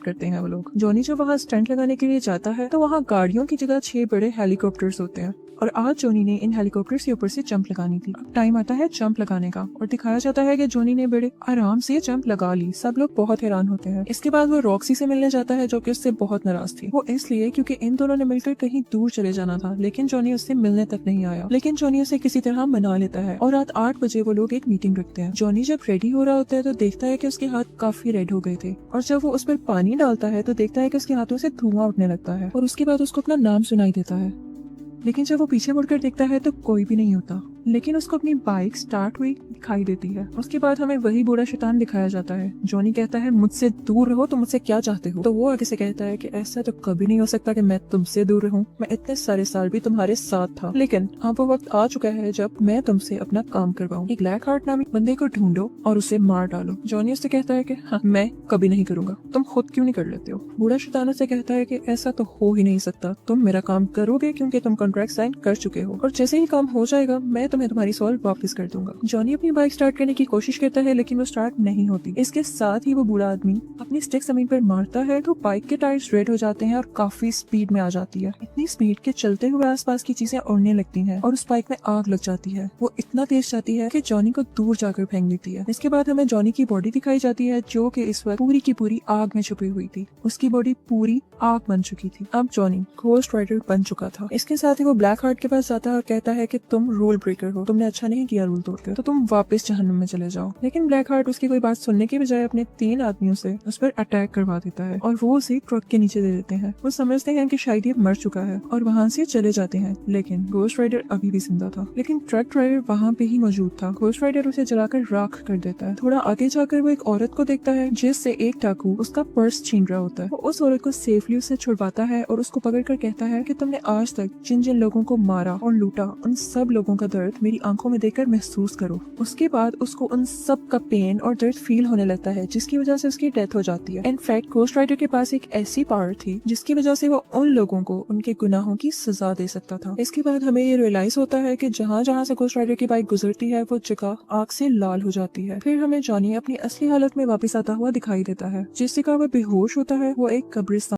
करते हैं वो लोग। जॉनी जब वहाँ स्टंट लगाने के लिए जाता है तो वहाँ गाड़ियों की जगह 6 बड़े हेलीकॉप्टर्स होते हैं और आज जॉनी ने इन हेलीकॉप्टर्स के ऊपर से जंप लगानी थी। अब टाइम आता है जंप लगाने का और दिखाया जाता है कि जॉनी ने बड़े आराम से जंप लगा ली। सब लोग बहुत हैरान होते हैं। इसके बाद वो रॉक्सी से मिलने जाता है जो कि उससे बहुत नाराज थी। वो इसलिए क्योंकि इन दोनों ने मिलकर कहीं दूर चले जाना था, लेकिन जॉनी उससे मिलने तक नहीं आया। लेकिन जॉनी उसे किसी तरह मना लेता है और रात 8 बजे वो लोग एक मीटिंग रखते हैं। जॉनी जब रेडी हो रहा होता है तो देखता है कि उसके हाथ काफी रेड हो गए थे और जब वो उस पर पानी डालता है तो देखता है कि उसके हाथों से धुआं उठने लगता है और उसके बाद उसको अपना नाम सुनाई देता है। लेकिन जब वो पीछे मुड़कर देखता है तो कोई भी नहीं होता, लेकिन उसको अपनी बाइक स्टार्ट हुई दिखाई देती है। उसके बाद हमें वही बूढ़ा शैतान दिखाया जाता है। जॉनी कहता है मुझसे दूर रहो, तो मुझसे क्या चाहते हो? तो वो आगे से कहता है कि ऐसा तो कभी नहीं हो सकता कि मैं तुमसे दूर रहूं। मैं इतने सारे साल भी तुम्हारे साथ था, लेकिन अब वो वक्त आ चुका है जब मैं तुमसे अपना काम करवाऊं। एक ब्लैक हार्ट नामी बंदे को ढूंढो और उसे मार डालो। जॉनी उससे कहता है कि हाँ, मैं कभी नहीं करूंगा, तुम खुद क्यों नहीं कर लेते हो? बूढ़ा शैतान उससे कहता है कि ऐसा तो हो ही नहीं सकता, तुम मेरा काम करोगे क्योंकि तुम कॉन्ट्रैक्ट साइन कर चुके हो और जैसे ही काम हो जाएगा मैं तुम्हें तुम्हारी सोल वापस कर दूंगा। जॉनी अपनी बाइक स्टार्ट करने की कोशिश करता है लेकिन वो स्टार्ट नहीं होती। इसके साथ ही वो बूढ़ा आदमी अपनी स्टिक जमीन पर मारता है तो बाइक के टायर्स रेड हो जाते हैं और काफी स्पीड में आ जाती है। इतनी स्पीड के चलते हुए आसपास की चीजें उड़ने लगती हैं और उस बाइक में आग लग जाती है। वो इतना तेज जाती है कि जॉनी को दूर जाकर फेंक देती है। इसके बाद हमें जॉनी की बॉडी दिखाई जाती है जो कि इस वक्त पूरी की पूरी आग में छुपी हुई थी। उसकी बॉडी पूरी आग बन चुकी थी। अब जॉनी घोस्ट राइडर बन चुका था। इसके साथ ही वो ब्लैक हार्ट के पास जाता है और कहता है कि तुम रूल ब्रेकर हो, तुमने अच्छा नहीं किया रूल तोड़कर, तो तुम वापस जहन्नुम में चले जाओ। लेकिन ब्लैक हार्ट उसकी कोई बात सुनने की बजाय अपने 3 आदमियों से उस पर अटैक करवा देता है और वो उसे ट्रक के नीचे दे देते हैं। वो समझते हैं कि शायद ये मर चुका है और वहाँ से चले जाते हैं, लेकिन घोस्ट राइडर अभी भी जिंदा था। लेकिन ट्रक ड्राइवर वहाँ पे ही मौजूद था। घोस्ट राइडर उसे जलाकर राख कर देता है। थोड़ा आगे जाकर वो एक औरत को देखता है जिससे एक डाकू उसका पर्स छीन रहा होता है। वो उस औरत को सेफली उससे छुड़वाता है और उसको पकड़कर कहता है कि तुमने आज तक जिन जिन लोगों को मारा और लूटा उन सब लोगों का दर्द मेरी आंखों में देखकर महसूस करो। उसके बाद उसको उन सब का पेन और दर्द फील होने लगता है जिसकी वजह से उसकी डेथ हो जाती है। इनफैक्ट घोस्ट राइडर के पास एक ऐसी पावर थी जिसकी वजह से वो उन लोगों को उनके गुनाहों की सजा दे सकता था। इसके बाद हमें ये रियलाइज होता है कि जहाँ जहाँ से घोस्ट राइडर की बाइक गुजरती है वो जगह आग से लाल हो जाती है। फिर हमें जॉनी अपनी असली हालत में वापस आता हुआ दिखाई देता है। जिस जगह वो बेहोश होता है वो एक कब्रिस्तान